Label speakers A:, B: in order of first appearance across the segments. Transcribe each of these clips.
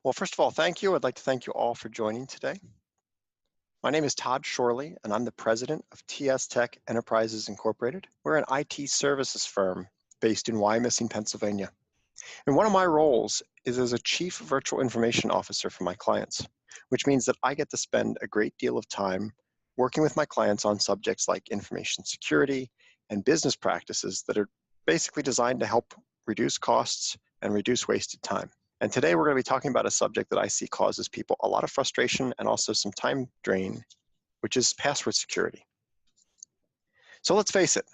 A: Well, first of all, thank you. I'd like to thank you all for joining today. My name is Todd Schorle, and I'm the president of T.S. Tech Enterprises Incorporated. We're an IT services firm based in Wyomissing, Pennsylvania. And one of my roles is as a chief virtual information officer for my clients, which means that I get to spend a great deal of time working with my clients on subjects like information security and business practices that are basically designed to help reduce costs and reduce wasted time. And today we're going to be talking about a subject that I see causes people a lot of frustration and also some time drain, which is password security. So let's face it,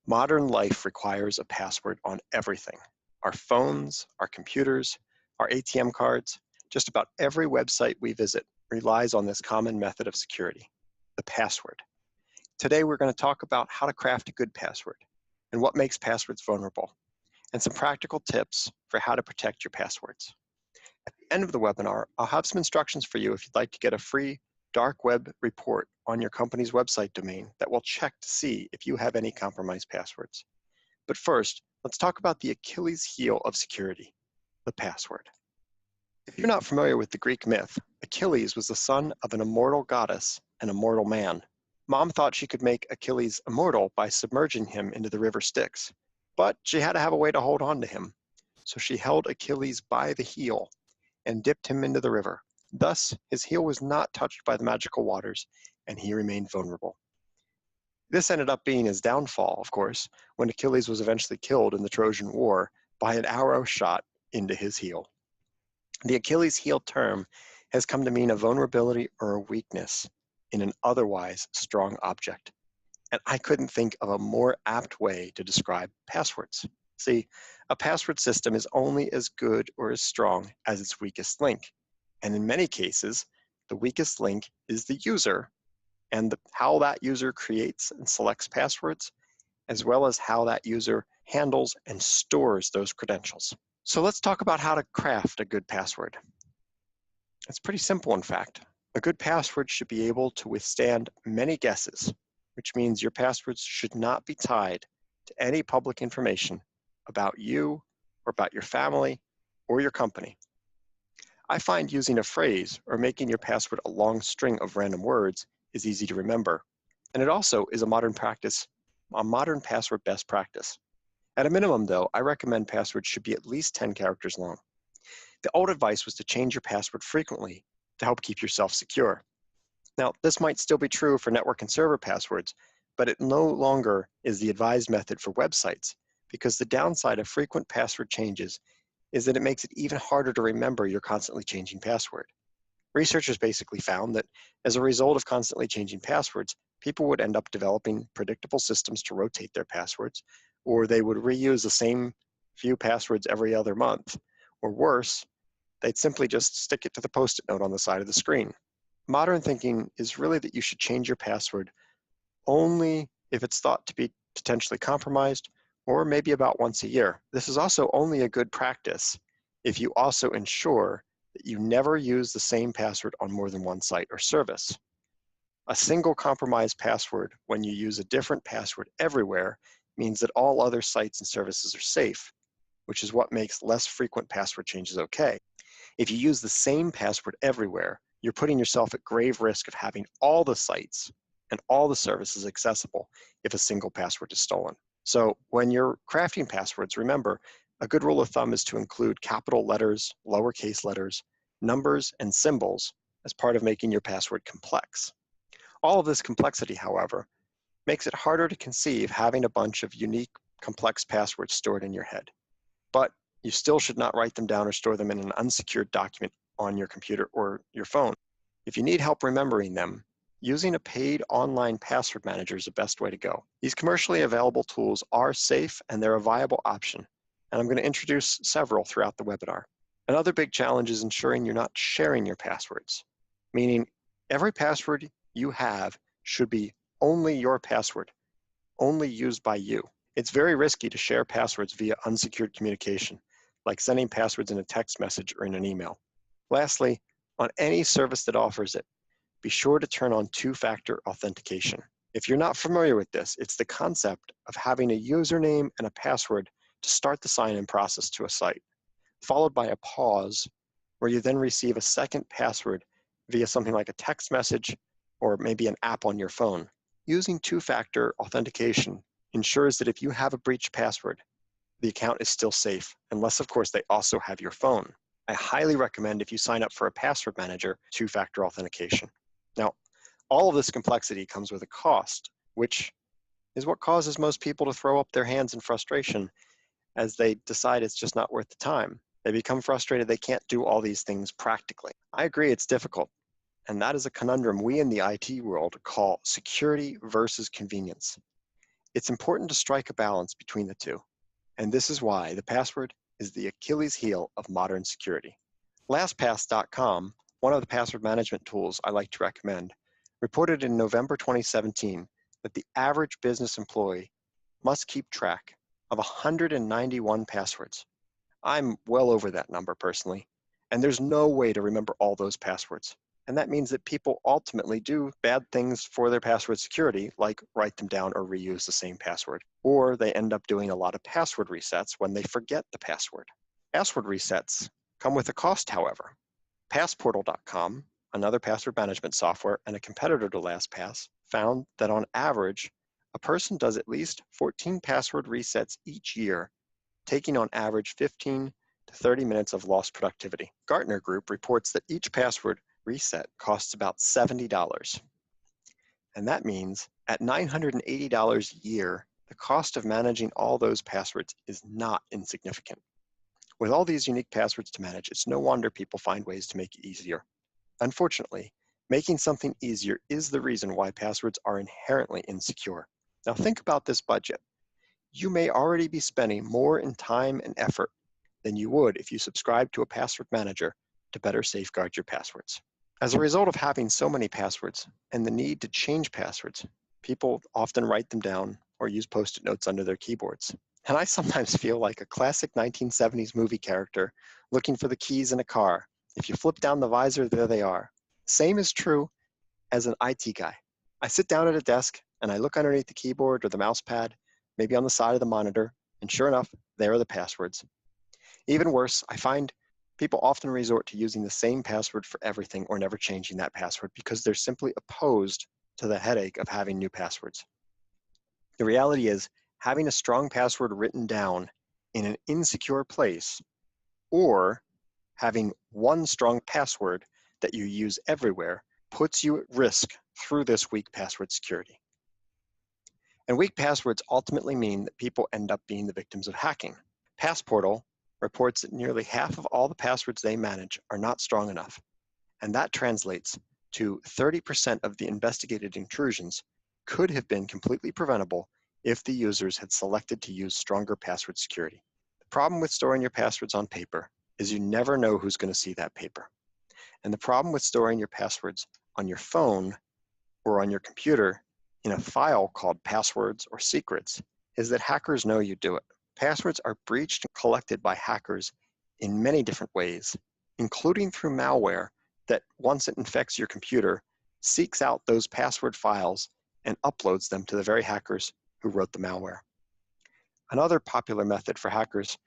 A: modern life requires a password on everything. Our phones, our computers, our ATM cards, just about every website we visit relies on this common method of security, the password. Today we're going to talk about how to craft a good password and what makes passwords vulnerable, and some practical tips for how to protect your passwords. At the end of the webinar, I'll have some instructions for you if you'd like to get a free dark web report on your company's website domain that will check to see if you have any compromised passwords. But first, let's talk about the Achilles heel of security, the password. If you're not familiar with the Greek myth, Achilles was the son of an immortal goddess and a mortal man. Mom thought she could make Achilles immortal by submerging him into the river Styx, but she had to have a way to hold on to him. So she held Achilles by the heel and dipped him into the river. Thus, his heel was not touched by the magical waters, and he remained vulnerable. This ended up being his downfall, of course, when Achilles was eventually killed in the Trojan War by an arrow shot into his heel. The Achilles heel term has come to mean a vulnerability or a weakness in an otherwise strong object. And I couldn't think of a more apt way to describe passwords. See, a password system is only as good or as strong as its weakest link. And in many cases, the weakest link is the user and how that user creates and selects passwords, as well as how that user handles and stores those credentials. So let's talk about how to craft a good password. It's pretty simple, in fact. A good password should be able to withstand many guesses, which means your passwords should not be tied to any public information about you or about your family or your company. I find using a phrase or making your password a long string of random words is easy to remember. And it also is a modern password best practice. At a minimum, though, I recommend passwords should be at least 10 characters long. The old advice was to change your password frequently to help keep yourself secure. Now, this might still be true for network and server passwords, but it no longer is the advised method for websites, because the downside of frequent password changes is that it makes it even harder to remember your constantly changing password. Researchers basically found that as a result of constantly changing passwords, people would end up developing predictable systems to rotate their passwords, or they would reuse the same few passwords every other month, or worse, they'd simply just stick it to the post-it note on the side of the screen. Modern thinking is really that you should change your password only if it's thought to be potentially compromised, or maybe about once a year. This is also only a good practice if you also ensure that you never use the same password on more than one site or service. A single compromised password when you use a different password everywhere means that all other sites and services are safe, which is what makes less frequent password changes okay. If you use the same password everywhere, you're putting yourself at grave risk of having all the sites and all the services accessible if a single password is stolen. So when you're crafting passwords, remember, a good rule of thumb is to include capital letters, lowercase letters, numbers, and symbols as part of making your password complex. All of this complexity, however, makes it harder to conceive having a bunch of unique, complex passwords stored in your head. But you still should not write them down or store them in an unsecured document on your computer or your phone. If you need help remembering them, using a paid online password manager is the best way to go. These commercially available tools are safe and they're a viable option, and I'm going to introduce several throughout the webinar. Another big challenge is ensuring you're not sharing your passwords, meaning every password you have should be only your password, only used by you. It's very risky to share passwords via unsecured communication, like sending passwords in a text message or in an email. Lastly, on any service that offers it, be sure to turn on two-factor authentication. If you're not familiar with this, it's the concept of having a username and a password to start the sign-in process to a site, followed by a pause where you then receive a second password via something like a text message or maybe an app on your phone. Using two-factor authentication ensures that if you have a breached password, the account is still safe, unless of course they also have your phone. I highly recommend if you sign up for a password manager, two-factor authentication. Now, all of this complexity comes with a cost, which is what causes most people to throw up their hands in frustration as they decide it's just not worth the time. They become frustrated they can't do all these things practically. I agree it's difficult, and that is a conundrum we in the IT world call security versus convenience. It's important to strike a balance between the two, and this is why the password is the Achilles heel of modern security. LastPass.com, one of the password management tools I like to recommend, reported in November 2017 that the average business employee must keep track of 191 passwords. I'm well over that number personally, and there's no way to remember all those passwords. And that means that people ultimately do bad things for their password security, like write them down or reuse the same password, or they end up doing a lot of password resets when they forget the password. Password resets come with a cost, however. Passportal.com, another password management software and a competitor to LastPass, found that on average, a person does at least 14 password resets each year, taking on average 15 to 30 minutes of lost productivity. Gartner Group reports that each password reset costs about $70. And that means at $980 a year, the cost of managing all those passwords is not insignificant. With all these unique passwords to manage, it's no wonder people find ways to make it easier. Unfortunately, making something easier is the reason why passwords are inherently insecure. Now think about this budget. You may already be spending more in time and effort than you would if you subscribed to a password manager to better safeguard your passwords. As a result of having so many passwords and the need to change passwords, people often write them down or use Post-it notes under their keyboards. And I sometimes feel like a classic 1970s movie character looking for the keys in a car. If you flip down the visor, there they are. Same is true as an IT guy. I sit down at a desk and I look underneath the keyboard or the mouse pad, maybe on the side of the monitor, and sure enough, there are the passwords. Even worse, I find people often resort to using the same password for everything or never changing that password because they're simply opposed to the headache of having new passwords. The reality is, having a strong password written down in an insecure place or having one strong password that you use everywhere puts you at risk through this weak password security. And weak passwords ultimately mean that people end up being the victims of hacking. Passportal reports that nearly half of all the passwords they manage are not strong enough, and that translates to 30% of the investigated intrusions could have been completely preventable if the users had selected to use stronger password security. The problem with storing your passwords on paper is you never know who's going to see that paper. And the problem with storing your passwords on your phone or on your computer in a file called passwords or secrets is that hackers know you do it. Passwords are breached and collected by hackers in many different ways, including through malware that, once it infects your computer, seeks out those password files and uploads them to the very hackers who wrote the malware. Another popular method for hackers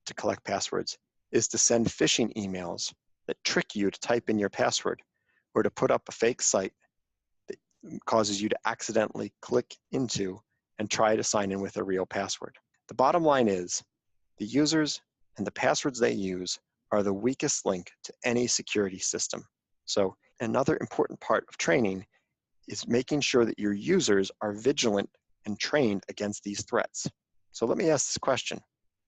A: to collect passwords is to send phishing emails that trick you to type in your password or to put up a fake site that causes you to accidentally click into and try to sign in with a real password. The bottom line is the users and the passwords they use are the weakest link to any security system. So another important part of training is making sure that your users are vigilant and trained against these threats. So let me ask this question.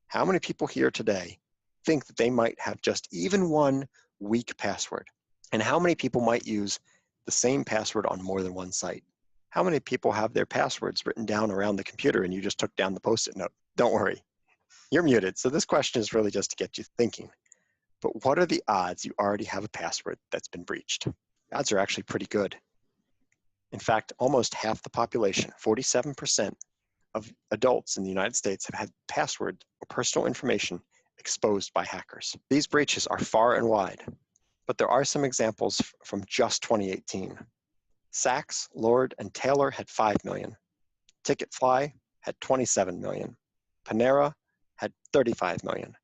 A: How many people here today think that they might have just even one weak password? And how many people might use the same password on more than one site? How many people have their passwords written down around the computer and you just took down the Post-it note? Don't worry, you're muted. So this question is really just to get you thinking. But what are the odds you already have a password that's been breached? The odds are actually pretty good. In fact, almost half the population, 47% of adults in the United States have had password or personal information exposed by hackers. These breaches are far and wide, but there are some examples from just 2018. Saks, Lord, and Taylor had 5 million. Ticketfly had 27 million. Panera had 35 million.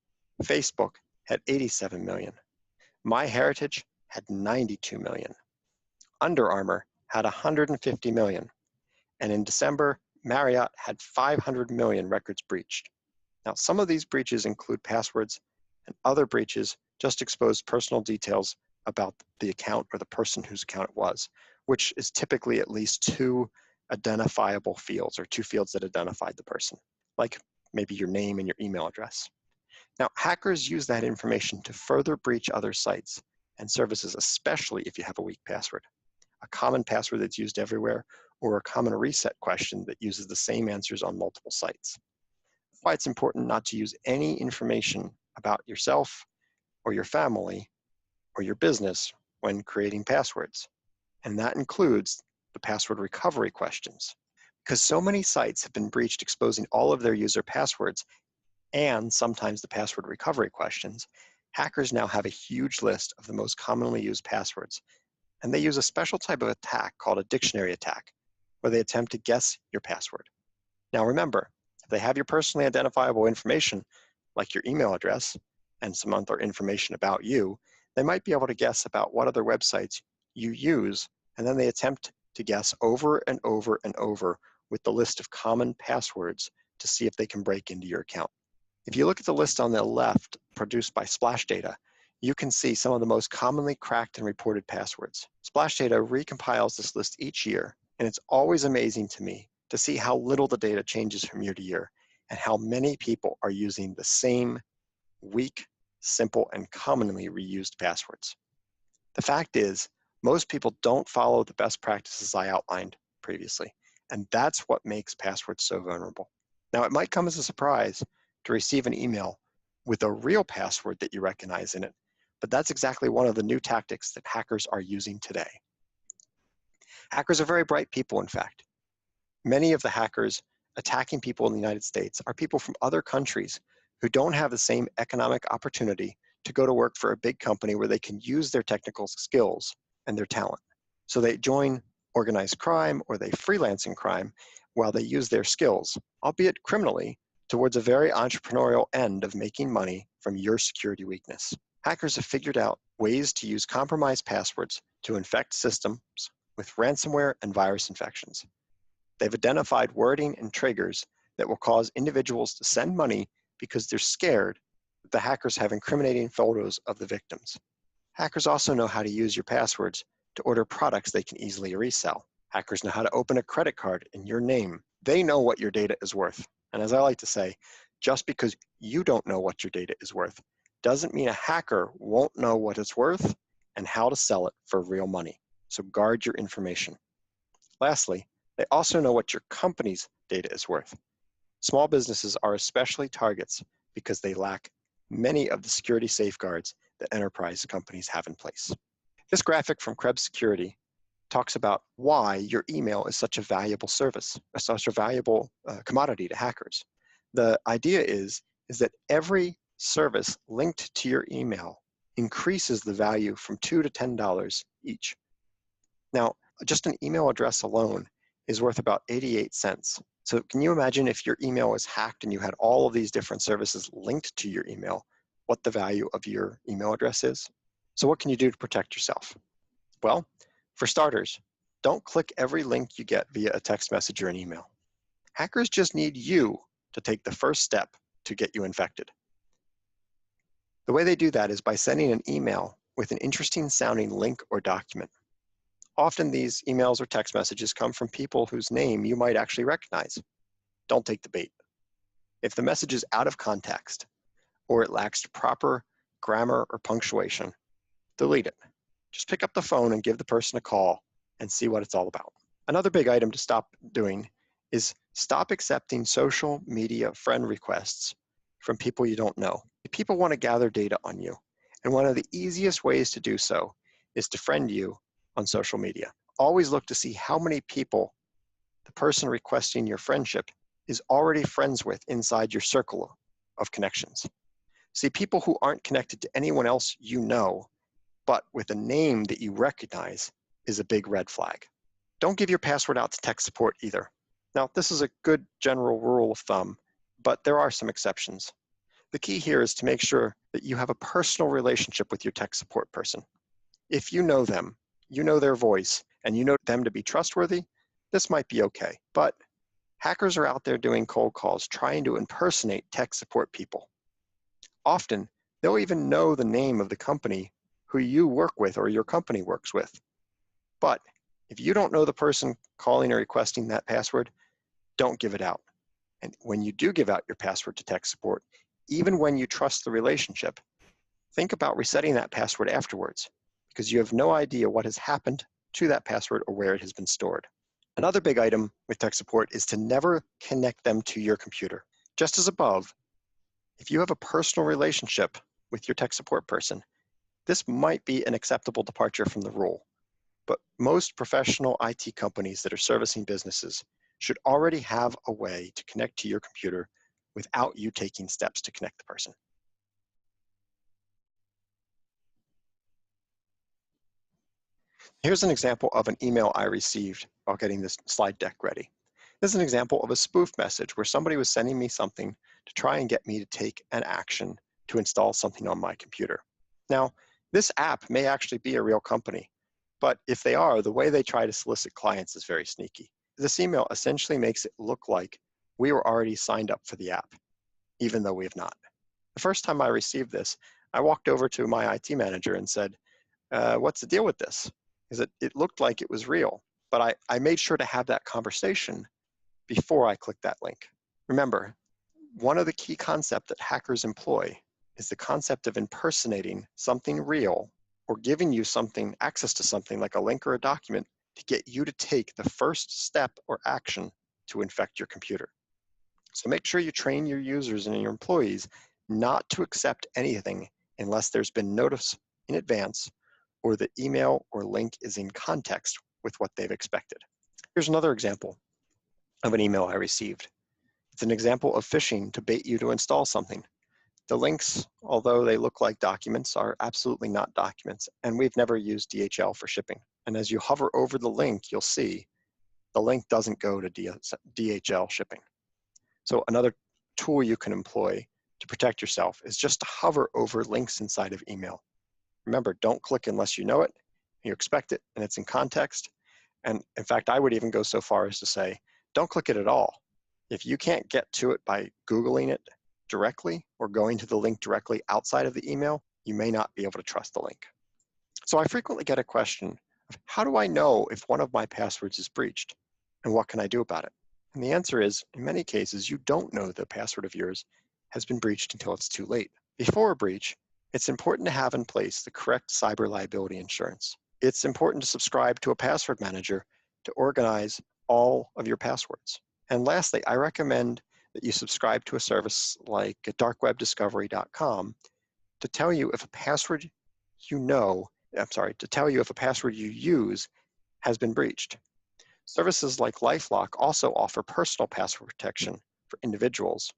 A: Facebook had 87 million. MyHeritage had 92 million. Under Armour had 150 million. And in December, Marriott had 500 million records breached. Now, some of these breaches include passwords, and other breaches just expose personal details about the account or the person whose account it was, which is typically at least two identifiable fields or two fields that identified the person, like maybe your name and your email address. Now, hackers use that information to further breach other sites and services, especially if you have a weak password, a common password that's used everywhere, or a common reset question that uses the same answers on multiple sites. That's why it's important not to use any information about yourself or your family or your business when creating passwords. And that includes the password recovery questions. Because so many sites have been breached exposing all of their user passwords and sometimes the password recovery questions, hackers now have a huge list of the most commonly used passwords. And they use a special type of attack called a dictionary attack, where they attempt to guess your password. Now remember, if they have your personally identifiable information, like your email address and some other information about you, they might be able to guess about what other websites you use, and then they attempt to guess over and over and over with the list of common passwords to see if they can break into your account. If you look at the list on the left produced by Splash Data, you can see some of the most commonly cracked and reported passwords. Splash Data recompiles this list each year, and it's always amazing to me to see how little the data changes from year to year and how many people are using the same weak, simple, and commonly reused passwords. The fact is, most people don't follow the best practices I outlined previously, and that's what makes passwords so vulnerable. Now, it might come as a surprise to receive an email with a real password that you recognize in it, but that's exactly one of the new tactics that hackers are using today. Hackers are very bright people, in fact. Many of the hackers attacking people in the United States are people from other countries who don't have the same economic opportunity to go to work for a big company where they can use their technical skills and their talent. So they join organized crime or they freelance in crime while they use their skills, albeit criminally, towards a very entrepreneurial end of making money from your security weakness. Hackers have figured out ways to use compromised passwords to infect systems with ransomware and virus infections. They've identified wording and triggers that will cause individuals to send money because they're scared that the hackers have incriminating photos of the victims. Hackers also know how to use your passwords to order products they can easily resell. Hackers know how to open a credit card in your name. They know what your data is worth. And as I like to say, just because you don't know what your data is worth doesn't mean a hacker won't know what it's worth and how to sell it for real money. So guard your information. Lastly, they also know what your company's data is worth. Small businesses are especially targets because they lack many of the security safeguards that enterprise companies have in place. This graphic from Krebs Security talks about why your email is such a valuable service, such a valuable commodity to hackers. The idea is that every service linked to your email increases the value from $2 to $10 each. Now, just an email address alone is worth about 88 cents. So can you imagine if your email was hacked and you had all of these different services linked to your email, what the value of your email address is? So what can you do to protect yourself? Well, for starters, don't click every link you get via a text message or an email. Hackers just need you to take the first step to get you infected. The way they do that is by sending an email with an interesting sounding link or document. Often these emails or text messages come from people whose name you might actually recognize. Don't take the bait. If the message is out of context or it lacks proper grammar or punctuation, delete it. Just pick up the phone and give the person a call and see what it's all about. Another big item to stop doing is stop accepting social media friend requests from people you don't know. People want to gather data on you, and one of the easiest ways to do so is to friend you on social media. Always look to see how many people the person requesting your friendship is already friends with inside your circle of connections. See, people who aren't connected to anyone else you know, but with a name that you recognize, is a big red flag. Don't give your password out to tech support either. Now, this is a good general rule of thumb, but there are some exceptions. The key here is to make sure that you have a personal relationship with your tech support person. If you know them, you know their voice, and you know them to be trustworthy, this might be okay. But hackers are out there doing cold calls, trying to impersonate tech support people. Often, they'll even know the name of the company who you work with or your company works with. But if you don't know the person calling or requesting that password, don't give it out. And when you do give out your password to tech support, even when you trust the relationship, think about resetting that password afterwards, because you have no idea what has happened to that password or where it has been stored. Another big item with tech support is to never connect them to your computer. Just as above, if you have a personal relationship with your tech support person, this might be an acceptable departure from the rule. But most professional IT companies that are servicing businesses should already have a way to connect to your computer without you taking steps to connect the person. Here's an example of an email I received while getting this slide deck ready. This is an example of a spoof message where somebody was sending me something to try and get me to take an action to install something on my computer. Now, this app may actually be a real company, but if they are, the way they try to solicit clients is very sneaky. This email essentially makes it look like we were already signed up for the app, even though we have not. The first time I received this, I walked over to my IT manager and said, what's the deal with this? Because it looked like it was real, but I made sure to have that conversation before I clicked that link. Remember, one of the key concepts that hackers employ is the concept of impersonating something real or giving you something, access to something like a link or a document to get you to take the first step or action to infect your computer. So make sure you train your users and your employees not to accept anything unless there's been notice in advance or the email or link is in context with what they've expected. Here's another example of an email I received. It's an example of phishing to bait you to install something. The links, although they look like documents, are absolutely not documents, and we've never used DHL for shipping. And as you hover over the link, you'll see the link doesn't go to DHL shipping. So another tool you can employ to protect yourself is just to hover over links inside of email. Remember, don't click unless you know it, you expect it, and it's in context. And in fact, I would even go so far as to say, don't click it at all. If you can't get to it by Googling it directly or going to the link directly outside of the email, you may not be able to trust the link. So I frequently get a question of how do I know if one of my passwords is breached and what can I do about it? And the answer is, in many cases, you don't know the password of yours has been breached until it's too late. Before a breach, it's important to have in place the correct cyber liability insurance. It's important to subscribe to a password manager to organize all of your passwords. And lastly, I recommend that you subscribe to a service like darkwebdiscovery.com to tell you if a password to tell you if a password you use has been breached. Services like LifeLock also offer personal password protection for individuals.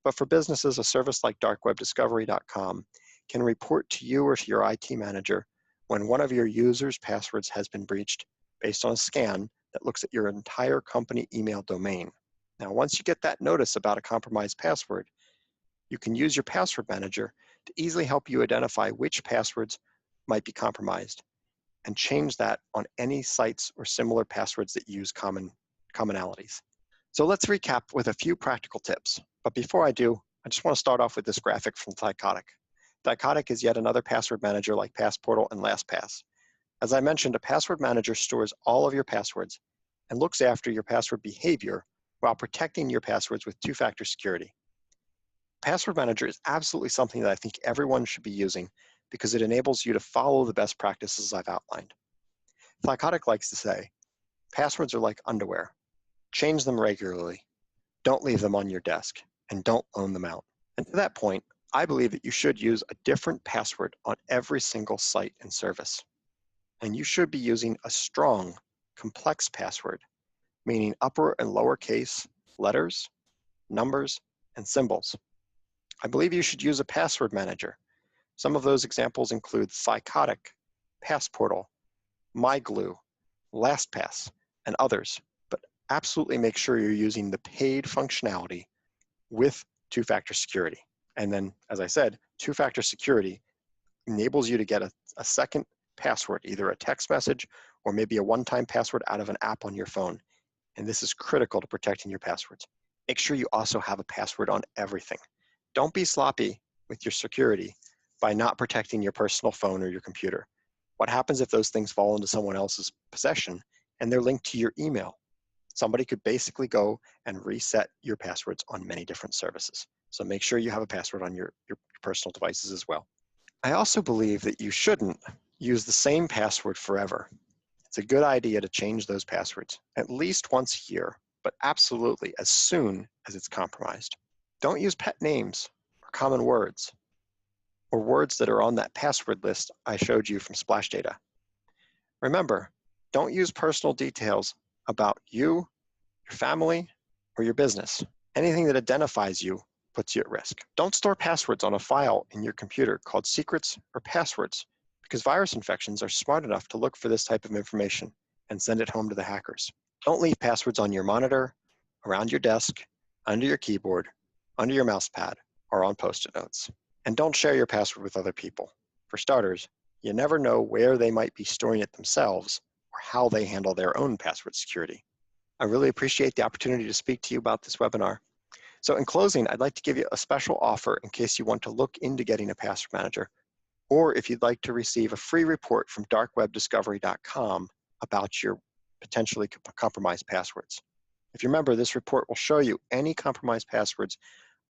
A: But for businesses, a service like darkwebdiscovery.com can report to you or to your IT manager when one of your users' passwords has been breached based on a scan that looks at your entire company email domain. Now, once you get that notice about a compromised password, you can use your password manager to easily help you identify which passwords might be compromised and change that on any sites or similar passwords that use commonalities. So let's recap with a few practical tips. But before I do, I just want to start off with this graphic from Thycotic. Thycotic is yet another password manager like Passportal and LastPass. As I mentioned, a password manager stores all of your passwords and looks after your password behavior while protecting your passwords with two-factor security. Password Manager is absolutely something that I think everyone should be using because it enables you to follow the best practices I've outlined. Thycotic likes to say, passwords are like underwear. Change them regularly. Don't leave them on your desk, and don't loan them out. And to that point, I believe that you should use a different password on every single site and service. And you should be using a strong, complex password, meaning upper and lowercase letters, numbers, and symbols. I believe you should use a password manager. Some of those examples include Thycotic, Passportal, MyGlue, LastPass, and others, but absolutely make sure you're using the paid functionality with two-factor security. And then, as I said, two-factor security enables you to get a second password, either a text message or maybe a one-time password out of an app on your phone. And this is critical to protecting your passwords. Make sure you also have a password on everything. Don't be sloppy with your security by not protecting your personal phone or your computer. What happens if those things fall into someone else's possession and they're linked to your email? Somebody could basically go and reset your passwords on many different services. So make sure you have a password on your personal devices as well. I also believe that you shouldn't use the same password forever. It's a good idea to change those passwords at least once a year, but absolutely as soon as it's compromised. Don't use pet names or common words or words that are on that password list I showed you from Splash Data. Remember, don't use personal details about you, your family, or your business. Anything that identifies you puts you at risk. Don't store passwords on a file in your computer called secrets or passwords, because virus infections are smart enough to look for this type of information and send it home to the hackers. Don't leave passwords on your monitor, around your desk, under your keyboard, under your mouse pad, or on Post-it notes. And don't share your password with other people. For starters, you never know where they might be storing it themselves or how they handle their own password security. I really appreciate the opportunity to speak to you about this webinar. So in closing, I'd like to give you a special offer in case you want to look into getting a password manager, or if you'd like to receive a free report from darkwebdiscovery.com about your potentially compromised passwords. If you remember, this report will show you any compromised passwords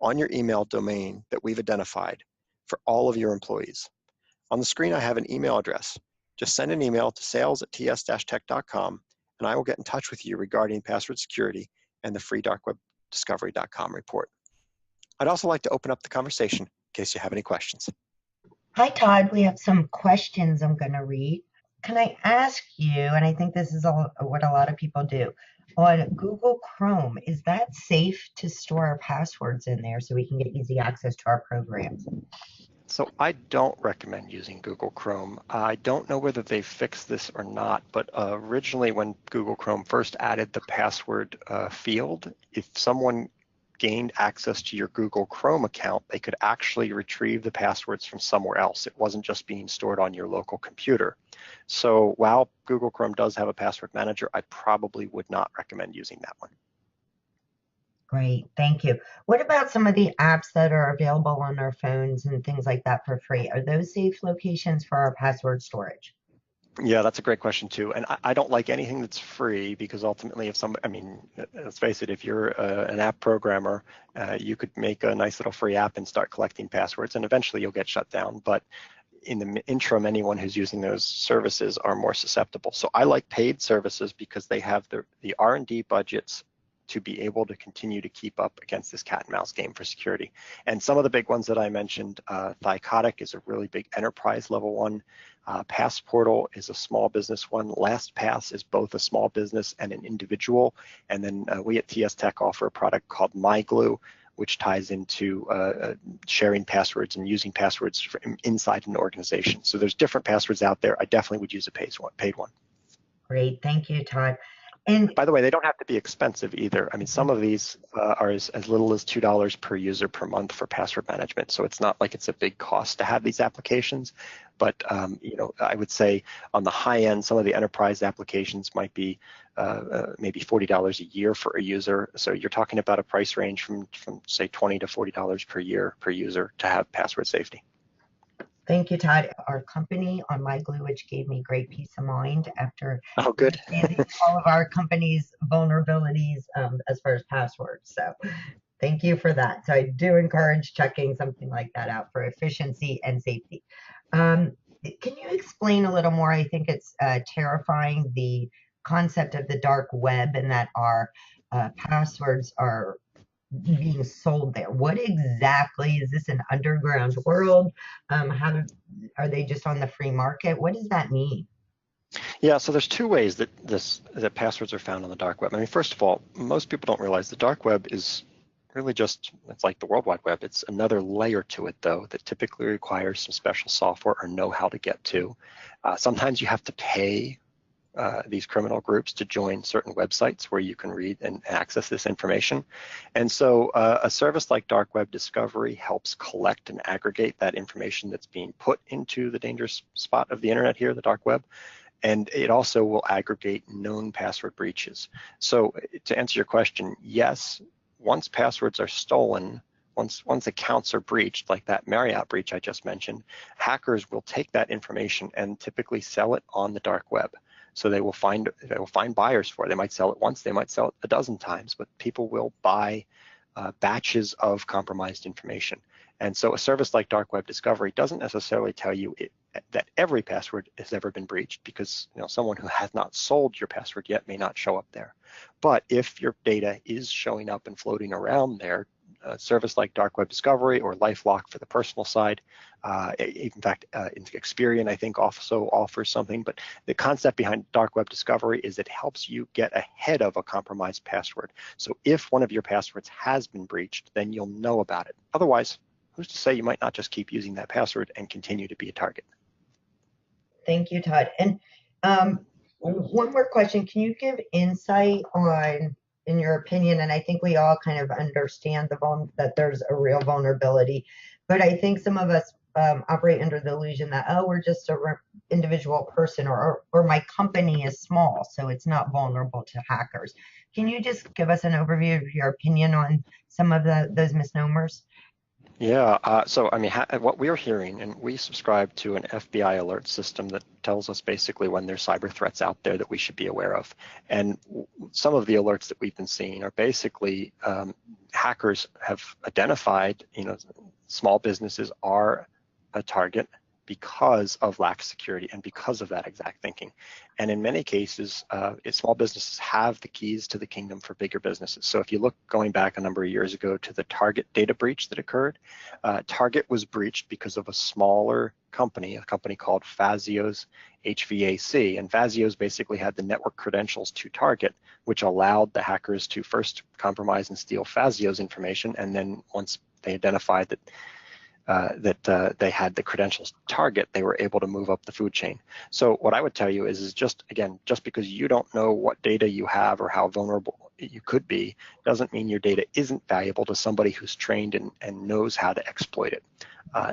A: on your email domain that we've identified for all of your employees. On the screen, I have an email address. Just send an email to sales@ts-tech.com, and I will get in touch with you regarding password security and the free darkwebdiscovery.com report. I'd also like to open up the conversation in case you have any questions.
B: Hi, Todd. We have some questions I'm going to read. Can I ask you, and I think this is what a lot of people do, on Google Chrome, is that safe to store our passwords in there so we can get easy access to our programs?
A: So I don't recommend using Google Chrome. I don't know whether they fixed this or not, but originally when Google Chrome first added the password field, if someone gained access to your Google Chrome account, they could actually retrieve the passwords from somewhere else. It wasn't just being stored on your local computer. So while Google Chrome does have a password manager, I probably would not recommend using that one.
B: Great, thank you. What about some of the apps that are available on our phones and things like that for free? Are those safe locations for our password storage?
A: Yeah, that's a great question too. And I don't like anything that's free because ultimately if I mean, let's face it, if you're an app programmer, you could make a nice little free app and start collecting passwords and eventually you'll get shut down. But in the interim, anyone who's using those services are more susceptible. So I like paid services because they have the R&D budgets to be able to continue to keep up against this cat and mouse game for security. And some of the big ones that I mentioned, Thycotic is a really big enterprise level one. Passportal is a small business one. LastPass is both a small business and an individual. And then we at TS Tech offer a product called MyGlue, which ties into sharing passwords and using passwords from inside an organization. So there's different passwords out there. I definitely would use a paid one.
B: Great, thank you, Todd. And
A: by the way, they don't have to be expensive either. I mean, some of these are as little as $2 per user per month for password management. So it's not like it's a big cost to have these applications. But you know, I would say on the high end, some of the enterprise applications might be maybe $40 a year for a user. So you're talking about a price range from say $20 to $40 per year per user to have password safety.
B: thank you, Todd. Our company on MyGlue, which gave me great peace of mind after
A: good.
B: understanding all of our company's vulnerabilities as far as passwords. So thank you for that. So I do encourage checking something like that out for efficiency and safety. Can you explain a little more? I think it's terrifying, the concept of the dark web and that our passwords are being sold there. What exactly is this, an underground world? Are they just on the free market? What does that mean?
A: Yeah, so there's two ways that that passwords are found on the dark web. I mean, first of all, most people don't realize the dark web is really just, it's like the World Wide Web. It's another layer to it, though, that typically requires some special software or know how to get to. Sometimes you have to pay these criminal groups to join certain websites where you can read and access this information. And so a service like dark web discovery helps collect and aggregate that information that's being put into the dangerous spot of the internet here, the dark web. And it also will aggregate known password breaches. So to answer your question, yes, once passwords are stolen, once accounts are breached, like that Marriott breach I just mentioned, hackers will take that information and typically sell it on the dark web. So they will find buyers for it. They might sell it once, they might sell it a dozen times, but people will buy batches of compromised information. And so a service like dark web discovery doesn't necessarily tell you that every password has ever been breached, because someone who has not sold your password yet may not show up there. But if your data is showing up and floating around there, a service like dark web discovery or LifeLock for the personal side, in fact, Experian I think also offers something. But the concept behind dark web discovery is it helps you get ahead of a compromised password. So if one of your passwords has been breached, then you'll know about it. Otherwise, who's to say you might not just keep using that password and continue to be a target?
B: Thank you, Todd. And one more question. Can you give insight on, in your opinion, and I think we all kind of understand that there's a real vulnerability, but I think some of us operate under the illusion that, oh, we're just a individual person, or my company is small, so it's not vulnerable to hackers. Can you just give us an overview of your opinion on some of those misnomers?
A: Yeah, so I mean, what we're hearing, and we subscribe to an FBI alert system that tells us basically when there's cyber threats out there that we should be aware of. And some of the alerts that we've been seeing are basically hackers have identified, small businesses are a target because of lack of security and because of that exact thinking. And in many cases, small businesses have the keys to the kingdom for bigger businesses. So if you look going back a number of years ago to the Target data breach that occurred, Target was breached because of a smaller company, a company called Fazios HVAC. And Fazios basically had the network credentials to Target, which allowed the hackers to first compromise and steal Fazios information. And then once they identified that they had the credentials target, they were able to move up the food chain. So what I would tell you is just because you don't know what data you have or how vulnerable you could be, doesn't mean your data isn't valuable to somebody who's trained and knows how to exploit it.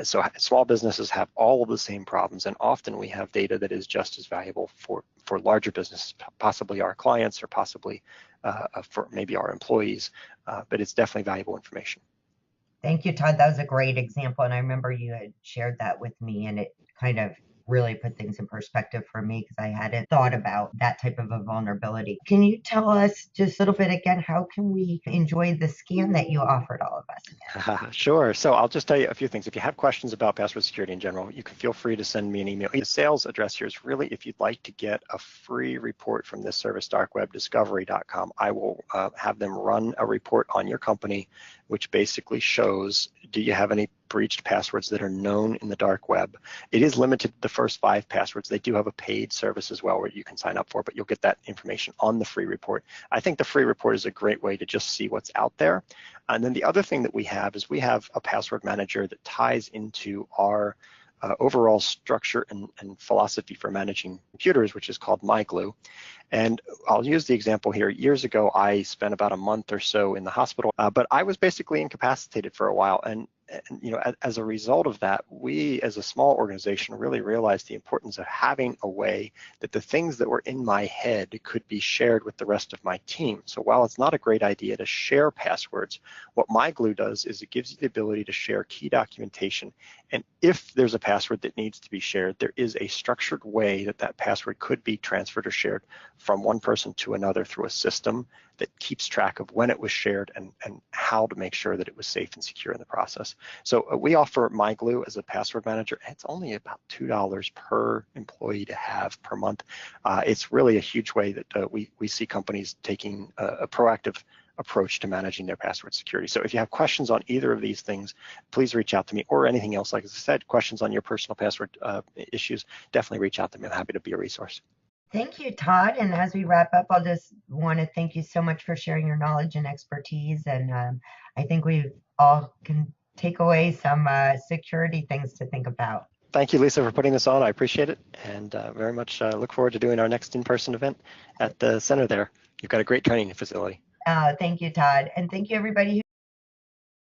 A: So small businesses have all of the same problems, and often we have data that is just as valuable for larger businesses, possibly our clients or possibly for maybe our employees, but it's definitely valuable information.
B: Thank you, Todd. That was a great example. And I remember you had shared that with me, and it kind of really put things in perspective for me because I hadn't thought about that type of a vulnerability. Can you tell us just a little bit again, how can we enjoy the scan that you offered all of us?
A: Sure. So I'll just tell you a few things. If you have questions about password security in general, you can feel free to send me an email. The sales address here is really, if you'd like to get a free report from this service, darkwebdiscovery.com, I will have them run a report on your company, which basically shows, do you have any breached passwords that are known in the dark web? It is limited to the first 5 passwords. They do have a paid service as well where you can sign up for, but you'll get that information on the free report. I think the free report is a great way to just see what's out there. And then the other thing that we have is we have a password manager that ties into our overall structure and philosophy for managing computers, which is called MyGlue. And I'll use the example here. Years ago, I spent about a month or so in the hospital, but I was basically incapacitated for a while. And as a result of that, we as a small organization really realized the importance of having a way that the things that were in my head could be shared with the rest of my team. So while it's not a great idea to share passwords, what MyGlue does is it gives you the ability to share key documentation. And if there's a password that needs to be shared, there is a structured way that that password could be transferred or shared from one person to another through a system that keeps track of when it was shared and how to make sure that it was safe and secure in the process. So we offer MyGlue as a password manager. It's only about $2 per employee to have per month. It's really a huge way that we see companies taking a proactive approach to managing their password security. So if you have questions on either of these things, please reach out to me, or anything else. Like I said, questions on your personal password issues, definitely reach out to me. I'm happy to be a resource.
B: Thank you, Todd. And as we wrap up, I'll just want to thank you so much for sharing your knowledge and expertise. And I think we all can take away some security things to think about.
A: Thank you, Lisa, for putting this on. I appreciate it, and very much look forward to doing our next in-person event at the center there. You've got a great training facility.
B: Thank you, Todd. And thank you, everybody